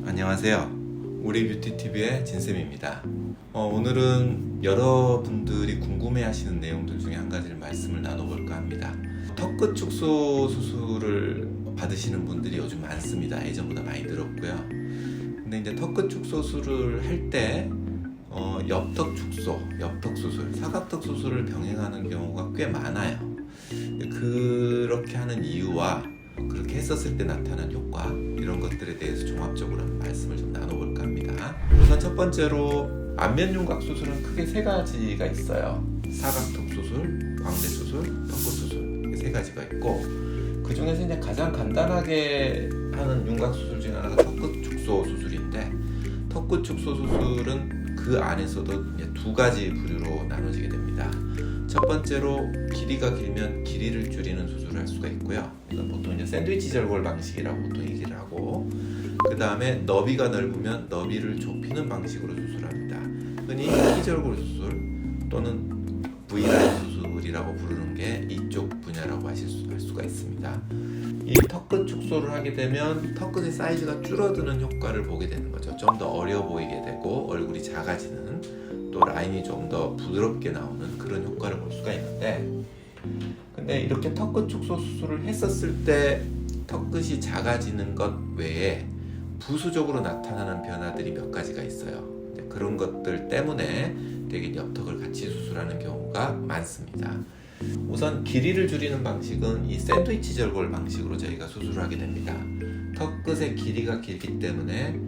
안녕하세요. 우리 뷰티TV의 진쌤입니다. 오늘은 여러분들이 궁금해하시는 내용들 중에 한 가지를 말씀을 나눠볼까 합니다. 턱끝 축소 수술을 받으시는 분들이 요즘 많습니다. 예전보다 많이 늘었고요. 근데 이제 턱끝 축소 수술을 할 때 옆턱 축소, 옆턱 수술, 사각턱 수술을 병행하는 경우가 꽤 많아요. 그렇게 하는 이유와 그렇게 했었을 때 나타난 효과, 이런 것들에 대해서 종합적으로 한번 말씀을 좀 나눠볼까 합니다. 우선 첫 번째로 안면윤곽 수술은 크게 세 가지가 있어요. 사각턱 수술, 광대 수술, 턱끝 수술, 이렇게 세 가지가 있고, 그 중에서 이제 가장 간단하게 하는 윤곽 수술 중에 하나가 턱끝 축소 수술인데, 턱끝 축소 수술은 그 안에서도 이제 두 가지 부류로 나눠지게 됩니다. 첫 번째로 길이가 길면 길이를 줄이는 수술을 할 수가 있고요. 이건 보통 이제 샌드위치 절골 방식이라고 보통 얘기를 하고, 그 다음에 너비가 넓으면 너비를 좁히는 방식으로 수술합니다. 흔히 T절골 수술 또는 V라인 수술이라고 부르는 게 이쪽 분야라고 할 수가 있습니다. 이 턱끝 축소를 하게 되면 턱끝의 사이즈가 줄어드는 효과를 보게 되는 거죠. 좀 더 어려 보이게 되고 얼굴이 작아지는, 또 라인이 좀 더 부드럽게 나오는 그런 효과를 볼 수가 있는데, 근데 이렇게 턱끝 축소 수술을 했었을 때 턱끝이 작아지는 것 외에 부수적으로 나타나는 변화들이 몇 가지가 있어요. 그런 것들 때문에 되게 옆턱을 같이 수술하는 경우가 많습니다. 우선 길이를 줄이는 방식은 이 샌드위치 절골 방식으로 저희가 수술을 하게 됩니다. 턱끝의 길이가 길기 때문에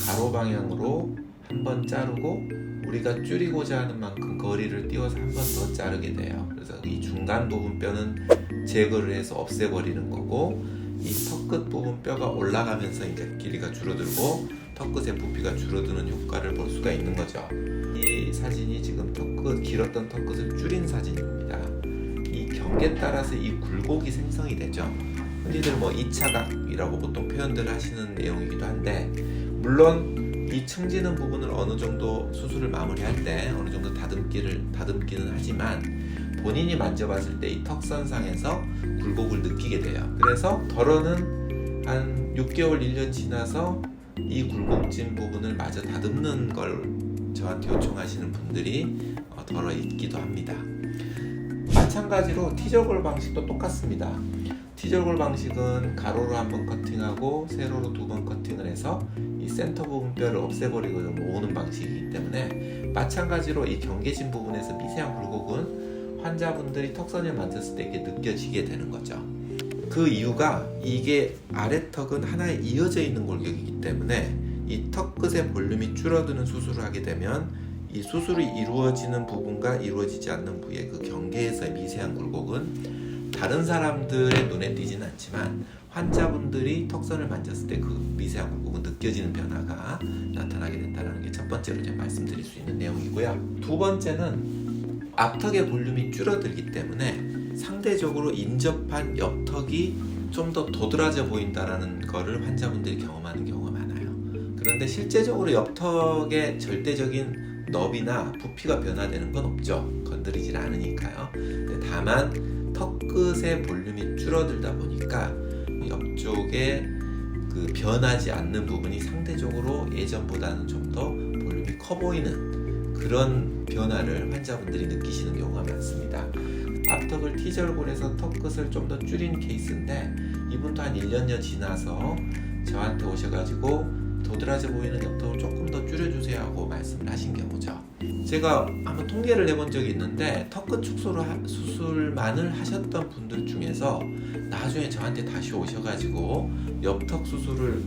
가로 방향으로 한번 자르고 우리가 줄이고자 하는 만큼 거리를 띄워서 한 번 더 자르게 돼요. 그래서 이 중간 부분 뼈는 제거를 해서 없애버리는 거고, 이 턱끝 부분 뼈가 올라가면서 이제 길이가 줄어들고 턱끝의 부피가 줄어드는 효과를 볼 수가 있는 거죠. 이 사진이 지금 길었던 턱끝을 줄인 사진입니다. 이 경계에 따라서 이 굴곡이 생성이 되죠. 흔히들 뭐 2차각이라고 보통 표현들 하시는 내용이기도 한데, 물론 이 층지는 부분을 어느 정도 수술을 마무리할 때 어느 정도 다듬기는 하지만 본인이 만져봤을 때 이 턱선상에서 굴곡을 느끼게 돼요. 그래서 덜어는 한 6개월, 1년 지나서 이 굴곡진 부분을 마저 다듬는 걸 저한테 요청하시는 분들이 덜어 있기도 합니다. 마찬가지로 T절골 방식도 똑같습니다. T절골 방식은 가로로 한번 커팅하고 세로로 두 번 커팅을 해서 이 센터 부분 뼈를 없애버리고 모으는 방식이기 때문에, 마찬가지로 이 경계진 부분에서 미세한 굴곡은 환자분들이 턱선을 만졌을 때 이게 느껴지게 되는 거죠. 그 이유가 이게 아래턱은 하나에 이어져 있는 골격이기 때문에 이 턱끝의 볼륨이 줄어드는 수술을 하게 되면 이 수술이 이루어지는 부분과 이루어지지 않는 부위의 그 경계에서의 미세한 굴곡은 다른 사람들의 눈에 띄지는 않지만 환자분들이 턱선을 만졌을 때 그 미세한 굴곡은 느껴지는 변화가 나타나게 된다는 게 첫 번째로 제가 말씀드릴 수 있는 내용이고요. 두 번째는 앞턱의 볼륨이 줄어들기 때문에 상대적으로 인접한 옆턱이 좀 더 도드라져 보인다는 거를 환자분들이 경험하는 경우가 많아요. 그런데 실제적으로 옆턱의 절대적인 너비나 부피가 변화되는 건 없죠. 건드리질 않으니까요. 다만 턱끝의 볼륨이 줄어들다 보니까 옆쪽에 그 변하지 않는 부분이 상대적으로 예전보다는 좀 더 볼륨이 커 보이는 그런 변화를 환자분들이 느끼시는 경우가 많습니다. 앞턱을 T절골에서 턱끝을 좀 더 줄인 케이스인데, 이분도 한 1년여 지나서 저한테 오셔가지고 도드라져 보이는 옆턱을 조금 더 줄여주세요 하고 말씀을 하신 경우죠. 제가 한번 통계를 해본 적이 있는데, 턱끝 수술만을 하셨던 분들 중에서 나중에 저한테 다시 오셔가지고 옆턱 수술을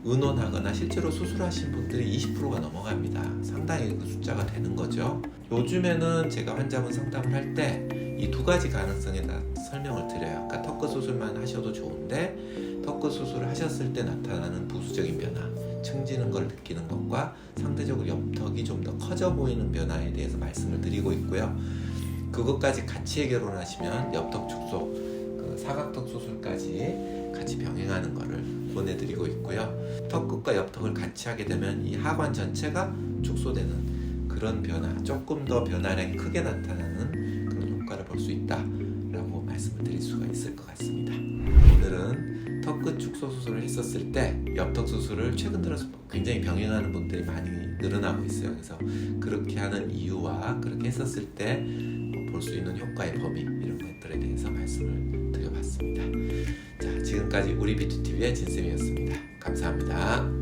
의논하거나 실제로 수술하신 분들이 20%가 넘어갑니다. 상당히 그 숫자가 되는 거죠. 요즘에는 제가 환자분 상담을 할 때 이 두 가지 가능성에 다 설명을 드려요. 그러니까 턱끝 수술만 하셔도 좋은데, 턱끝 수술을 하셨을 때 나타나는 부수적인 변화, 층지는 걸 느끼는 것과 상대적으로 옆턱이 좀 더 커져 보이는 변화에 대해서 말씀을 드리고 있고요. 그것까지 같이 해결을 하시면 옆턱 축소, 그 사각턱 수술까지 같이 병행하는 것을 보내드리고 있고요. 턱끝과 옆턱을 같이 하게 되면 이 하관 전체가 축소되는 그런 변화, 조금 더 변화량이 크게 나타나는 그런 효과를 볼 수 있다라고 말씀을 드릴 수가 있을 것 같습니다. 오늘은 턱끝 축소 수술을 했었을 때 옆턱 수술을 최근 들어서 굉장히 병행하는 분들이 많이 늘어나고 있어요. 그래서 그렇게 하는 이유와 그렇게 했었을 때 볼 수 있는 효과의 범위 이런 것들에 대해서 말씀을 드려봤습니다. 자, 지금까지 우리 뷰티TV의 진쌤이었습니다. 감사합니다.